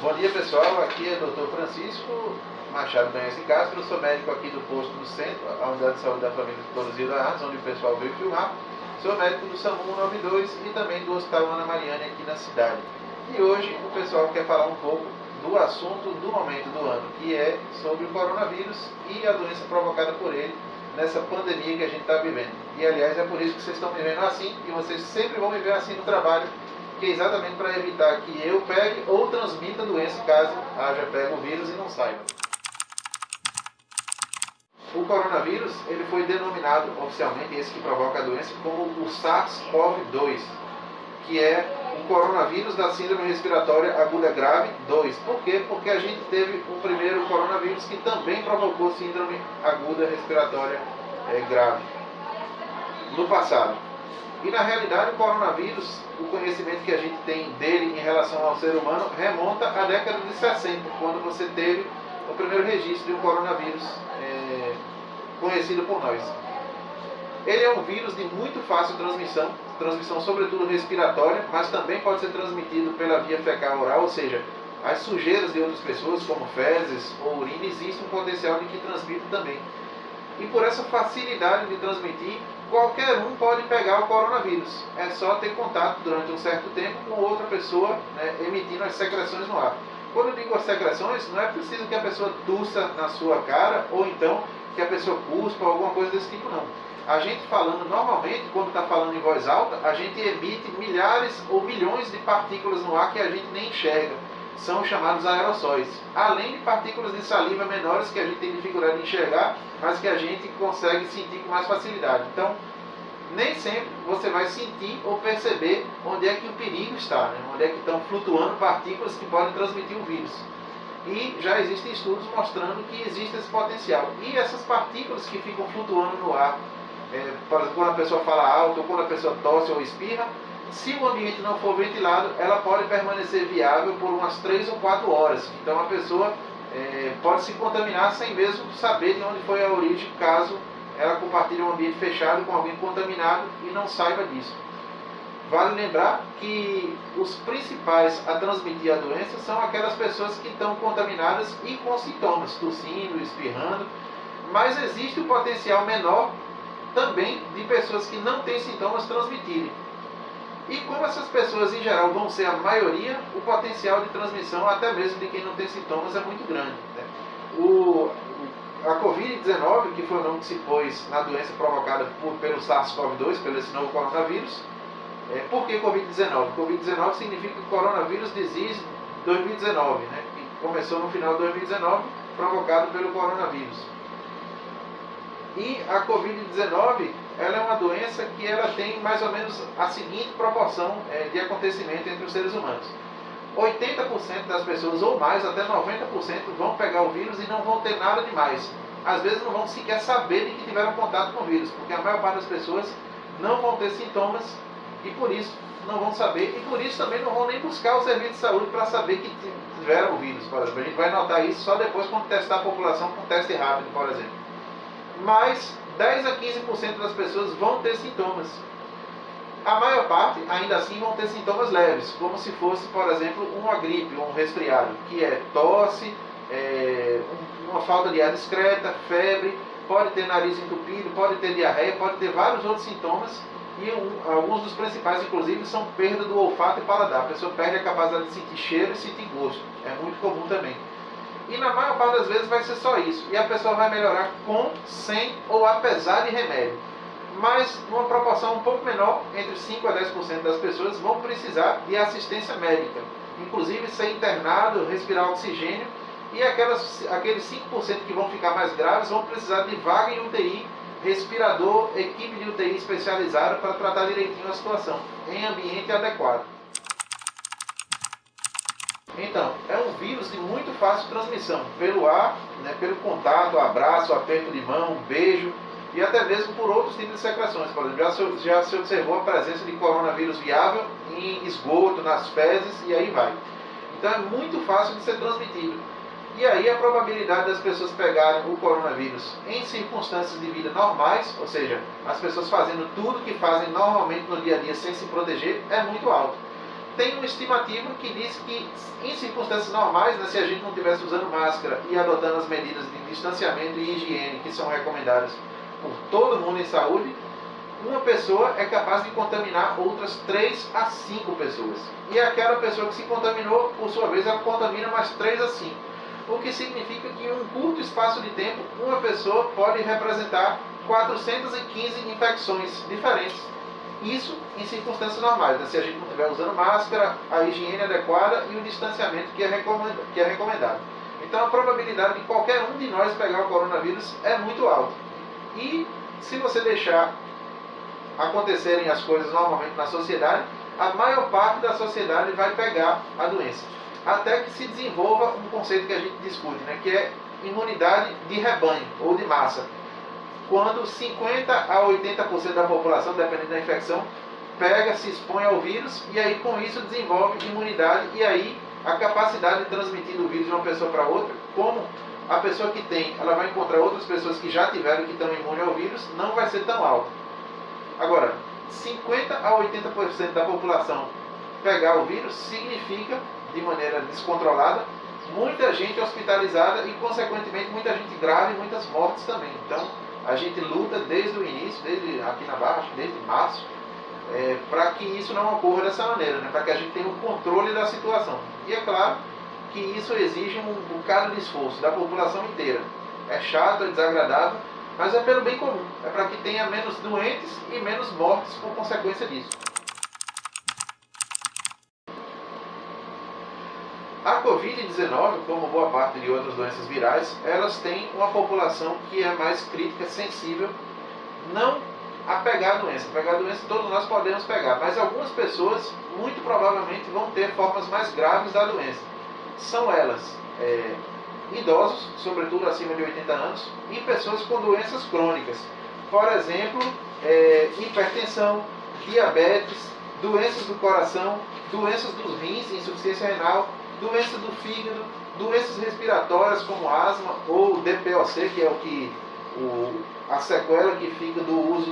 Bom dia, pessoal, aqui é o Dr. Francisco Machado Canhas de Castro, eu sou médico aqui do posto do centro, a unidade de saúde da família Florzinho da Artes, onde o pessoal veio filmar. Sou médico do SAMU 192 e também do Hospital Ana Mariane aqui na cidade. E hoje o pessoal quer falar um pouco do assunto do momento do ano, que é sobre o coronavírus e a doença provocada por ele nessa pandemia que a gente está vivendo. E aliás é por isso que vocês estão me vendo assim e vocês sempre vão me ver assim no trabalho, que é exatamente para evitar que eu pegue ou transmita a doença caso haja pego o vírus e não saiba. O coronavírus ele foi denominado oficialmente, esse que provoca a doença, como o SARS-CoV-2, que é o coronavírus da síndrome respiratória aguda grave 2. Por quê? Porque a gente teve um primeiro coronavírus que também provocou síndrome aguda respiratória grave no passado. E na realidade o coronavírus, o conhecimento que a gente tem dele em relação ao ser humano remonta à década de 60, quando você teve o primeiro registro de um coronavírus conhecido por nós. Ele é um vírus de muito fácil transmissão sobretudo respiratória, mas também pode ser transmitido pela via fecal oral, ou seja, as sujeiras de outras pessoas, como fezes ou urina, existe um potencial de que transmita também. E por essa facilidade de transmitir, qualquer um pode pegar o coronavírus. É só ter contato durante um certo tempo com outra pessoa, emitindo as secreções no ar. Quando eu digo as secreções, não é preciso que a pessoa tussa na sua cara, ou então que a pessoa cuspa, alguma coisa desse tipo, não. A gente falando normalmente, quando está falando em voz alta, a gente emite milhares ou milhões de partículas no ar que a gente nem enxerga. São chamados aerossóis. Além de partículas de saliva menores que a gente tem dificuldade de enxergar, mas que a gente consegue sentir com mais facilidade. Então, nem sempre você vai sentir ou perceber onde é que o perigo está, onde é que estão flutuando partículas que podem transmitir o vírus. E já existem estudos mostrando que existe esse potencial. E essas partículas que ficam flutuando no ar, por exemplo, quando a pessoa fala alto, ou quando a pessoa tosse ou espirra, se o ambiente não for ventilado, ela pode permanecer viável por umas 3 ou 4 horas. Então a pessoa pode se contaminar sem mesmo saber de onde foi a origem, caso ela compartilhe um ambiente fechado com alguém contaminado e não saiba disso. Vale lembrar que os principais a transmitir a doença são aquelas pessoas que estão contaminadas e com sintomas, tossindo, espirrando, mas existe o potencial menor também de pessoas que não têm sintomas transmitirem. E como essas pessoas em geral vão ser a maioria, o potencial de transmissão, até mesmo de quem não tem sintomas, é muito grande. A Covid-19, que foi o nome que se pôs na doença provocada pelo SARS-CoV-2, pelo esse novo coronavírus. Por que Covid-19? Covid-19 significa Coronavírus Disease 2019, que começou no final de 2019, provocado pelo coronavírus. E a Covid-19 ela é uma doença que ela tem mais ou menos a seguinte proporção de acontecimento entre os seres humanos. 80% das pessoas, ou mais, até 90%, vão pegar o vírus e não vão ter nada demais. Às vezes não vão sequer saber de que tiveram contato com o vírus, porque a maior parte das pessoas não vão ter sintomas e por isso não vão saber, e por isso também não vão nem buscar o serviço de saúde para saber que tiveram o vírus, por exemplo. A gente vai notar isso só depois quando testar a população com teste rápido, por exemplo. Mas 10 a 15% das pessoas vão ter sintomas. A maior parte, ainda assim, vão ter sintomas leves, como se fosse, por exemplo, uma gripe ou um resfriado, que é tosse, uma falta de ar discreta, febre, pode ter nariz entupido, pode ter diarreia, pode ter vários outros sintomas, e alguns dos principais, inclusive, são perda do olfato e paladar. A pessoa perde a capacidade de sentir cheiro e sentir gosto. É muito comum também. E na maior parte das vezes vai ser só isso. E a pessoa vai melhorar com, sem ou apesar de remédio. Mas numa proporção um pouco menor, entre 5 a 10% das pessoas vão precisar de assistência médica. Inclusive ser internado, respirar oxigênio. E aqueles 5% que vão ficar mais graves vão precisar de vaga em UTI, respirador, equipe de UTI especializada para tratar direitinho a situação, em ambiente adequado. Então, é um vírus de muito fácil transmissão, pelo ar, pelo contato, abraço, aperto de mão, beijo, e até mesmo por outros tipos de secreções. Por exemplo, já se observou a presença de coronavírus viável em esgoto, nas fezes, e aí vai. Então é muito fácil de ser transmitido. E aí a probabilidade das pessoas pegarem o coronavírus em circunstâncias de vida normais, ou seja, as pessoas fazendo tudo que fazem normalmente no dia a dia sem se proteger, é muito alto. tem uma estimativa que diz que, em circunstâncias normais, né, se a gente não estivesse usando máscara e adotando as medidas de distanciamento e higiene que são recomendadas por todo mundo em saúde, uma pessoa é capaz de contaminar outras 3 a 5 pessoas. E aquela pessoa que se contaminou, por sua vez, ela contamina mais 3 a 5. O que significa que em um curto espaço de tempo, uma pessoa pode representar 415 infecções diferentes. Isso em circunstâncias normais, né? Se a gente não estiver usando máscara, a higiene adequada e o distanciamento que é recomendado. Então a probabilidade de qualquer um de nós pegar o coronavírus é muito alta. E se você deixar acontecerem as coisas normalmente na sociedade, a maior parte da sociedade vai pegar a doença. Até que se desenvolva um conceito que a gente discute, né? Que é imunidade de rebanho ou de massa. Quando 50 a 80% da população, dependendo da infecção, pega, se expõe ao vírus e aí com isso desenvolve imunidade e aí a capacidade de transmitir o vírus de uma pessoa para outra, como a pessoa que tem, ela vai encontrar outras pessoas que já tiveram e que estão imunes ao vírus, não vai ser tão alta. Agora, 50 a 80% da população pegar o vírus significa, de maneira descontrolada, muita gente hospitalizada e, consequentemente, muita gente grave e muitas mortes também. Então, a gente luta desde o início, desde aqui na Barra, desde março, para que isso não ocorra dessa maneira, né? Para que a gente tenha um controle da situação. E é claro que isso exige um bocado de esforço da população inteira. É chato, é desagradável, mas é pelo bem comum. É para que tenha menos doentes e menos mortes por consequência disso. A Covid-19, como boa parte de outras doenças virais, elas têm uma população que é mais crítica, sensível, não a pegar a doença. Pegar a doença todos nós podemos pegar, mas algumas pessoas muito provavelmente vão ter formas mais graves da doença. São elas idosos, sobretudo acima de 80 anos, e pessoas com doenças crônicas. Por exemplo, hipertensão, diabetes, doenças do coração, doenças dos rins, insuficiência renal, doenças do fígado, doenças respiratórias como asma ou DPOC, que é a sequela que fica do uso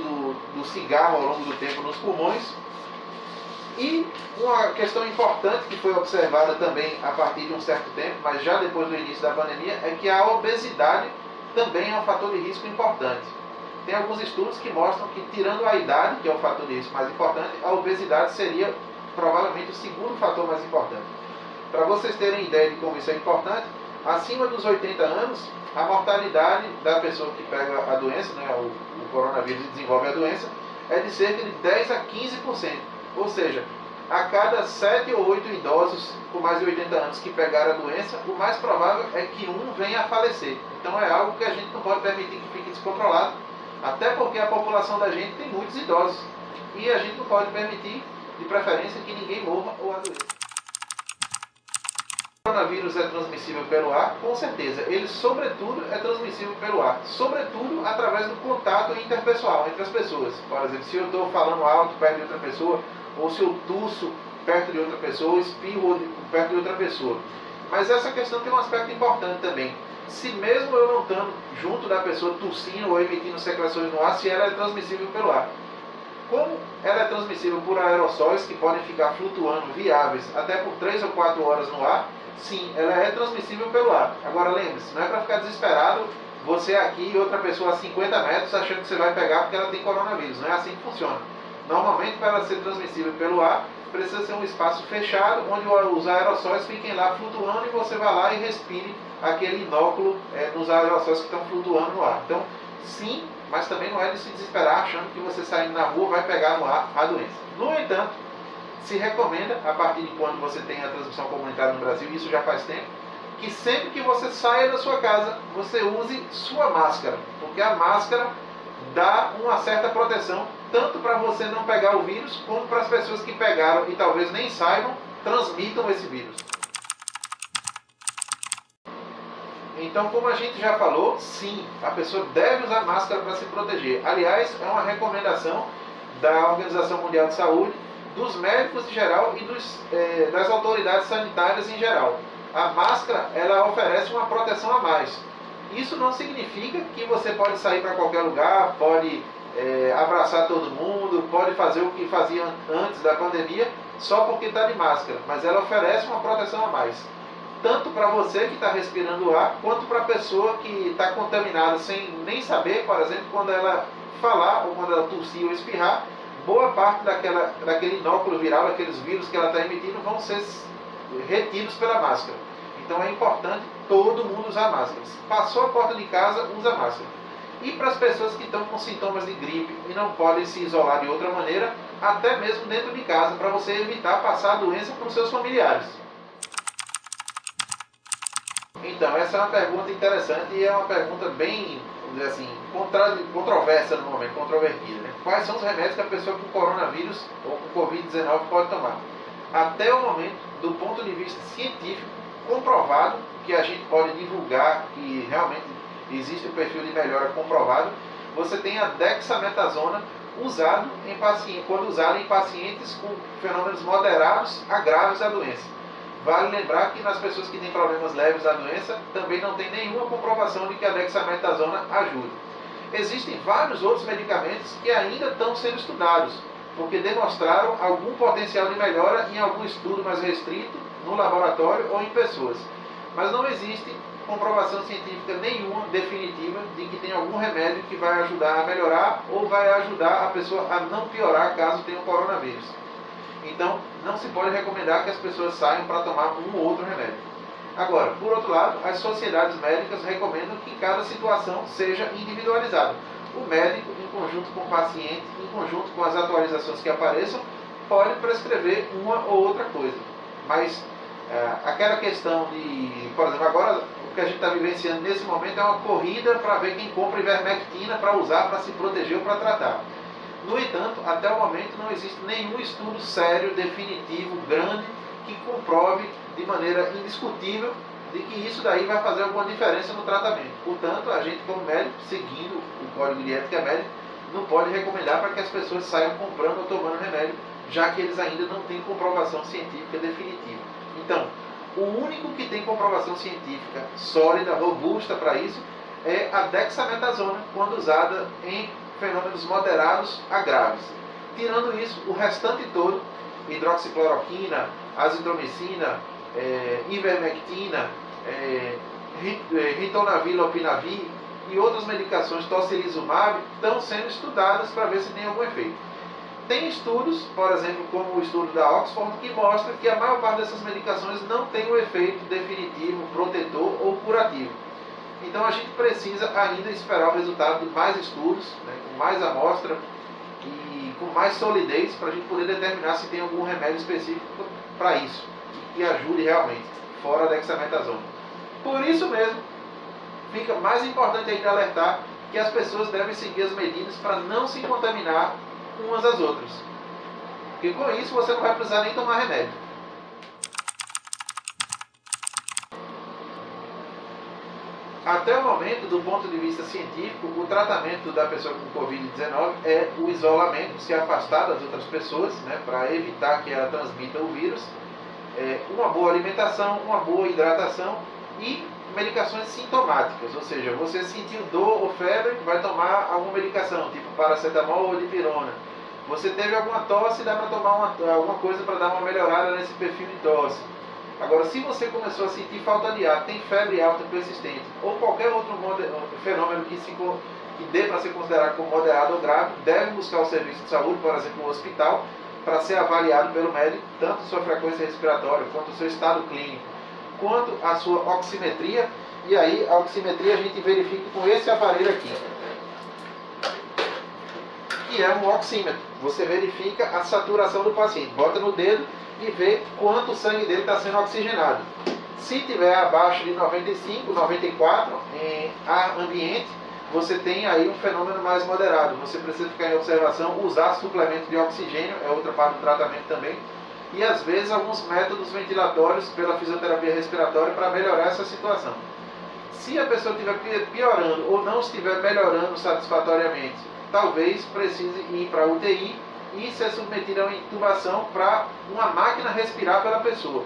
do cigarro ao longo do tempo nos pulmões. E uma questão importante que foi observada também a partir de um certo tempo, mas já depois do início da pandemia, é que a obesidade também é um fator de risco importante. Tem alguns estudos que mostram que, tirando a idade, que é o fator de risco mais importante, a obesidade seria provavelmente o segundo fator mais importante. Para vocês terem ideia de como isso é importante, acima dos 80 anos, a mortalidade da pessoa que pega a doença, né, o coronavírus e desenvolve a doença, é de cerca de 10 a 15%. Ou seja, a cada 7 ou 8 idosos com mais de 80 anos que pegaram a doença, o mais provável é que um venha a falecer. Então é algo que a gente não pode permitir que fique descontrolado, até porque a população da gente tem muitos idosos. E a gente não pode permitir, de preferência, que ninguém morra ou adoeça. O coronavírus é transmissível pelo ar? Com certeza. Ele, sobretudo, é transmissível pelo ar. Sobretudo, através do contato interpessoal entre as pessoas. Por exemplo, se eu estou falando alto perto de outra pessoa, ou se eu tuço perto de outra pessoa, espirro perto de outra pessoa. Mas essa questão tem um aspecto importante também. Se mesmo eu não estando junto da pessoa tossindo ou emitindo secreções no ar, se ela é transmissível pelo ar. Como ela é transmissível por aerossóis que podem ficar flutuando, viáveis, até por 3 ou 4 horas no ar, sim, ela é transmissível pelo ar. Agora lembre-se, não é para ficar desesperado você aqui e outra pessoa a 50 metros achando que você vai pegar porque ela tem coronavírus. Não é assim que funciona. Normalmente, para ela ser transmissível pelo ar, precisa ser um espaço fechado, onde os aerossóis fiquem lá flutuando e você vai lá e respire aquele inóculo nos aerossóis que estão flutuando no ar. Então, sim, mas também não é de se desesperar achando que você saindo na rua vai pegar no ar a doença. No entanto, se recomenda, a partir de quando você tem a transmissão comunitária no Brasil, isso já faz tempo, que sempre que você saia da sua casa, você use sua máscara, porque a máscara dá uma certa proteção, tanto para você não pegar o vírus, como para as pessoas que pegaram e talvez nem saibam, transmitam esse vírus. Então, como a gente já falou, sim, a pessoa deve usar máscara para se proteger. Aliás, é uma recomendação da Organização Mundial de Saúde, dos médicos em geral e das autoridades sanitárias em geral. A máscara, ela oferece uma proteção a mais. Isso não significa que você pode sair para qualquer lugar, pode abraçar todo mundo, pode fazer o que fazia antes da pandemia, só porque está de máscara, mas ela oferece uma proteção a mais. Tanto para você que está respirando o ar, quanto para a pessoa que está contaminada sem nem saber, por exemplo, quando ela falar ou quando ela tossir ou espirrar, boa parte daquele inóculo viral, daqueles vírus que ela está emitindo, vão ser retidos pela máscara. Então é importante todo mundo usar máscaras. Passou a porta de casa, usa máscara. E para as pessoas que estão com sintomas de gripe e não podem se isolar de outra maneira, até mesmo dentro de casa, para você evitar passar a doença para os seus familiares. Então, essa é uma pergunta interessante e é uma pergunta bem, vamos dizer assim, controversa no momento, controvertida. Né? Quais são os remédios que a pessoa com coronavírus ou com Covid-19 pode tomar? Até o momento, do ponto de vista científico, comprovado, que a gente pode divulgar, que realmente existe um perfil de melhora comprovado, você tem a dexametasona usado em pacientes, quando usado em pacientes com fenômenos moderados a graves da doença. Vale lembrar que nas pessoas que têm problemas leves da doença, também não tem nenhuma comprovação de que a dexametasona ajude. Existem vários outros medicamentos que ainda estão sendo estudados, porque demonstraram algum potencial de melhora em algum estudo mais restrito, no laboratório ou em pessoas. Mas não existe comprovação científica nenhuma definitiva de que tem algum remédio que vai ajudar a melhorar ou vai ajudar a pessoa a não piorar caso tenha um coronavírus. Então, não se pode recomendar que as pessoas saiam para tomar um ou outro remédio. Agora, por outro lado, as sociedades médicas recomendam que cada situação seja individualizada. O médico, em conjunto com o paciente, em conjunto com as atualizações que apareçam, pode prescrever uma ou outra coisa. Mas aquela questão de, por exemplo, agora o que a gente está vivenciando nesse momento é uma corrida para ver quem compra ivermectina para usar, para se proteger ou para tratar. No entanto, até o momento não existe nenhum estudo sério, definitivo, grande, que comprove de maneira indiscutível de que isso daí vai fazer alguma diferença no tratamento. Portanto, a gente como médico, seguindo o Código de Ética Médica, não pode recomendar para que as pessoas saiam comprando ou tomando remédio, já que eles ainda não têm comprovação científica definitiva. Então, o único que tem comprovação científica sólida, robusta para isso, é a dexametasona, quando usada em fenômenos moderados a graves. Tirando isso, o restante todo, hidroxicloroquina, azitromicina, ivermectina, ritonavir, lopinavir e outras medicações, tocilizumab, estão sendo estudadas para ver se tem algum efeito. Tem estudos, por exemplo, como o estudo da Oxford, que mostra que a maior parte dessas medicações não tem um efeito definitivo, protetor ou curativo. Então a gente precisa ainda esperar o resultado de mais estudos, né, com mais amostra e com mais solidez, para a gente poder determinar se tem algum remédio específico para isso, que ajude realmente, fora da dexametasona. Por isso mesmo, fica mais importante ainda alertar que as pessoas devem seguir as medidas para não se contaminar umas às outras. Porque com isso você não vai precisar nem tomar remédio. Até o momento, do ponto de vista científico, o tratamento da pessoa com Covid-19 é o isolamento, se afastar das outras pessoas, né, para evitar que ela transmita o vírus, uma boa alimentação, uma boa hidratação e medicações sintomáticas, ou seja, você sentiu dor ou febre, vai tomar alguma medicação, tipo paracetamol ou dipirona. Você teve alguma tosse, dá para tomar alguma coisa para dar uma melhorada nesse perfil de tosse. Agora, se você começou a sentir falta de ar, tem febre alta persistente, ou qualquer outro fenômeno que dê para ser considerado como moderado ou grave, deve buscar o serviço de saúde, por exemplo, o hospital, para ser avaliado pelo médico, tanto sua frequência respiratória, quanto o seu estado clínico, quanto a sua oximetria. E aí, a oximetria a gente verifica com esse aparelho aqui, que é um oxímetro. Você verifica a saturação do paciente, bota no dedo e vê quanto o sangue dele está sendo oxigenado. Se tiver abaixo de 95, 94 em ar ambiente, você tem aí um fenômeno mais moderado. Você precisa ficar em observação, usar suplemento de oxigênio, é outra parte do tratamento também, e às vezes alguns métodos ventilatórios pela fisioterapia respiratória para melhorar essa situação. Se a pessoa estiver piorando ou não estiver melhorando satisfatoriamente, talvez precise ir para a UTI e ser submetido a uma intubação para uma máquina respirar pela pessoa.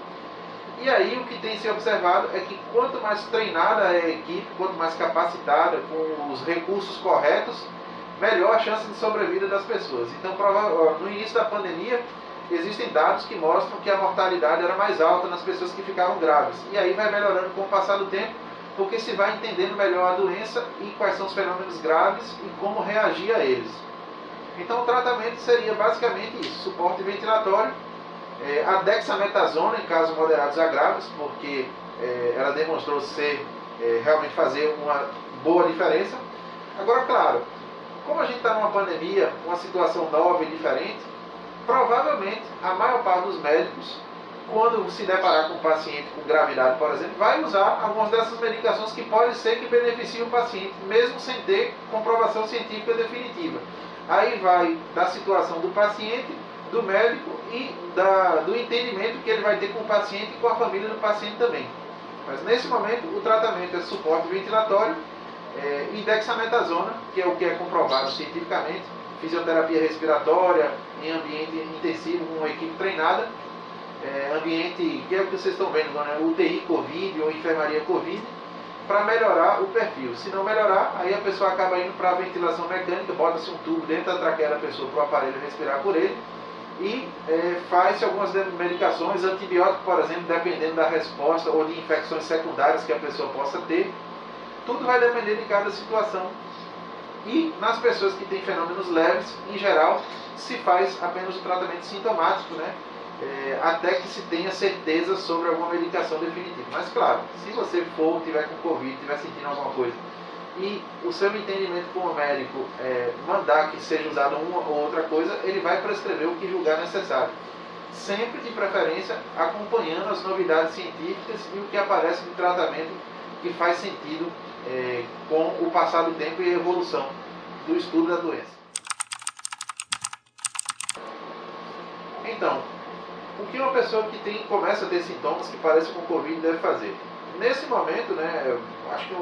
E aí o que tem se observado é que quanto mais treinada é a equipe, quanto mais capacitada, com os recursos corretos, melhor a chance de sobrevida das pessoas. Então, no início da pandemia, existem dados que mostram que a mortalidade era mais alta nas pessoas que ficavam graves. E aí vai melhorando com o passar do tempo, porque se vai entendendo melhor a doença e quais são os fenômenos graves e como reagir a eles. Então o tratamento seria basicamente isso: suporte ventilatório, a dexametasona em casos moderados a graves, porque ela demonstrou realmente fazer uma boa diferença. Agora, claro, como a gente está numa pandemia, uma situação nova e diferente, provavelmente a maior parte dos médicos, quando se deparar com um paciente com gravidade, por exemplo, vai usar algumas dessas medicações que pode ser que beneficiem o paciente, mesmo sem ter comprovação científica definitiva. Aí vai da situação do paciente, do médico e do entendimento que ele vai ter com o paciente e com a família do paciente também. Mas nesse momento o tratamento é suporte ventilatório e dexametasona, que é o que é comprovado cientificamente, fisioterapia respiratória em ambiente intensivo com uma equipe treinada, ambiente que é o que vocês estão vendo, né? UTI Covid ou enfermaria Covid, para melhorar o perfil. Se não melhorar, aí a pessoa acaba indo para a ventilação mecânica, bota-se um tubo dentro da traqueia da pessoa para o aparelho respirar por ele e faz-se algumas medicações, antibióticos, por exemplo, dependendo da resposta ou de infecções secundárias que a pessoa possa ter. Tudo vai depender de cada situação. E nas pessoas que têm fenômenos leves, em geral, se faz apenas o tratamento sintomático, né? Até que se tenha certeza sobre alguma medicação definitiva. Mas claro, se você tiver com Covid, estiver sentindo alguma coisa, e o seu entendimento como médico mandar que seja usado uma ou outra coisa, ele vai prescrever o que julgar necessário. Sempre de preferência acompanhando as novidades científicas e o que aparece de tratamento que faz sentido com o passar do tempo e a evolução do estudo da doença. Então, o que uma pessoa que começa a ter sintomas que parecem com Covid deve fazer? Nesse momento, né, eu acho que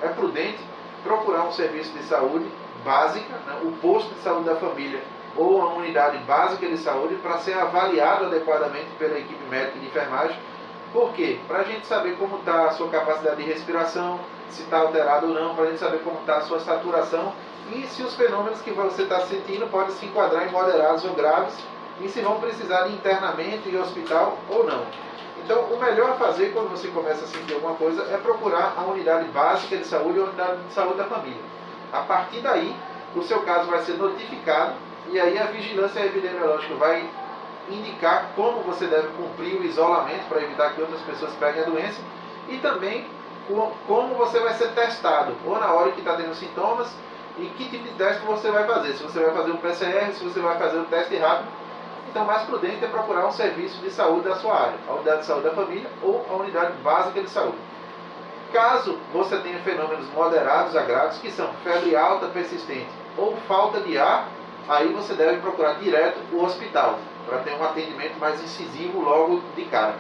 é prudente procurar um serviço de saúde básica, né, o posto de saúde da família ou a unidade básica de saúde, para ser avaliado adequadamente pela equipe médica e de enfermagem. Por quê? Para a gente saber como está a sua capacidade de respiração, se está alterado ou não, para a gente saber como está a sua saturação e se os fenômenos que você está sentindo podem se enquadrar em moderados ou graves e se vão precisar de internamento em hospital ou não. Então, o melhor a fazer quando você começa a sentir alguma coisa é procurar a unidade básica de saúde ou a unidade de saúde da família. A partir daí, o seu caso vai ser notificado e aí a vigilância epidemiológica vai indicar como você deve cumprir o isolamento para evitar que outras pessoas peguem a doença e também como você vai ser testado, ou na hora que está tendo sintomas, e que tipo de teste você vai fazer. Se você vai fazer um PCR, se você vai fazer um teste rápido. Então, mais prudente é procurar um serviço de saúde da sua área, a unidade de saúde da família ou a unidade básica de saúde. Caso você tenha fenômenos moderados a graves, que são febre alta persistente ou falta de ar, aí você deve procurar direto o hospital, para ter um atendimento mais incisivo logo de cara.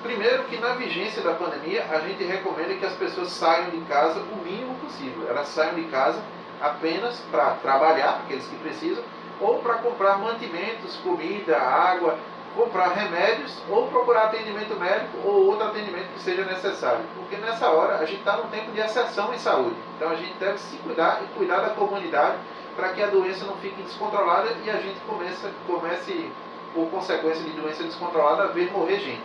Primeiro que na vigência da pandemia, a gente recomenda que as pessoas saiam de casa o mínimo possível. Elas saiam de casa apenas para trabalhar, aqueles que precisam, ou para comprar mantimentos, comida, água, comprar remédios, ou procurar atendimento médico ou outro atendimento que seja necessário. Porque nessa hora a gente está num tempo de exceção em saúde. Então a gente deve se cuidar e cuidar da comunidade para que a doença não fique descontrolada e a gente comece, por consequência de doença descontrolada, a ver morrer gente.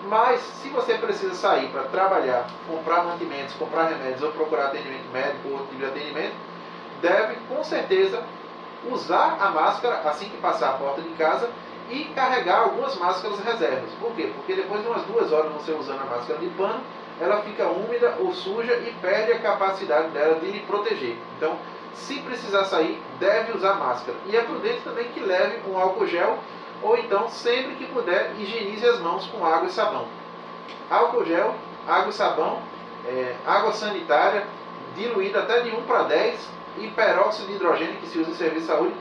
Mas, se você precisa sair para trabalhar, comprar mantimentos, comprar remédios ou procurar atendimento médico ou outro tipo de atendimento, deve, com certeza, usar a máscara assim que passar a porta de casa e carregar algumas máscaras reservas. Por quê? Porque depois de umas 2 horas você usando a máscara de pano, ela fica úmida ou suja e perde a capacidade dela de lhe proteger. Então, se precisar sair, deve usar máscara. E é prudente também que leve um álcool gel, ou então, sempre que puder, higienize as mãos com água e sabão. Álcool gel, água e sabão, água sanitária, diluída até de 1:10, e peróxido de hidrogênio, que se usa em serviço de saúde,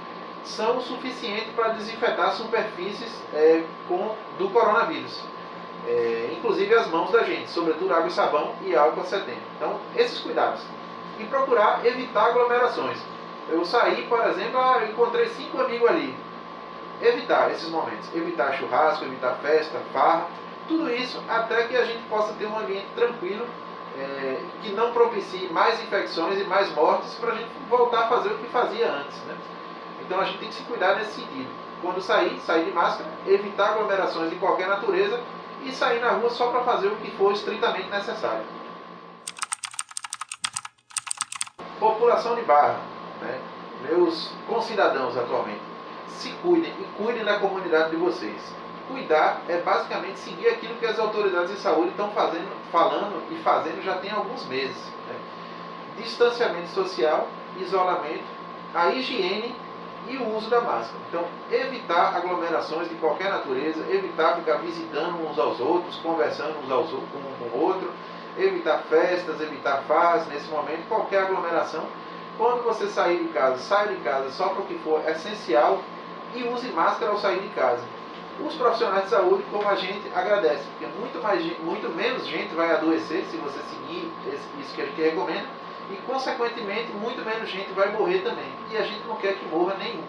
são o suficiente para desinfetar superfícies do coronavírus. Inclusive as mãos da gente, sobretudo água e sabão e álcool 70. Então, esses cuidados. E procurar evitar aglomerações. Eu saí, por exemplo, encontrei 5 amigos ali. Evitar esses momentos, evitar churrasco, evitar festa, farra, tudo isso até que a gente possa ter um ambiente tranquilo que não propicie mais infecções e mais mortes para a gente voltar a fazer o que fazia antes, né? Então a gente tem que se cuidar nesse sentido. Quando sair de máscara, evitar aglomerações de qualquer natureza e sair na rua só para fazer o que for estritamente necessário. População de Barra, né? Meus concidadãos atualmente, se cuidem e cuidem da comunidade de vocês. Cuidar é basicamente seguir aquilo que as autoridades de saúde estão falando e fazendo já tem alguns meses, né? Distanciamento social, isolamento, a higiene e o uso da máscara. Então, evitar aglomerações de qualquer natureza, evitar ficar visitando uns aos outros, conversando uns um com o outro, evitar festas, evitar farras nesse momento, qualquer aglomeração. Quando você sair de casa, saia de casa só para o que for essencial e use máscara ao sair de casa. Os profissionais de saúde, como a gente agradece, porque muito menos gente vai adoecer se você seguir isso que a gente recomenda, e consequentemente muito menos gente vai morrer também. E a gente não quer que morra nenhum.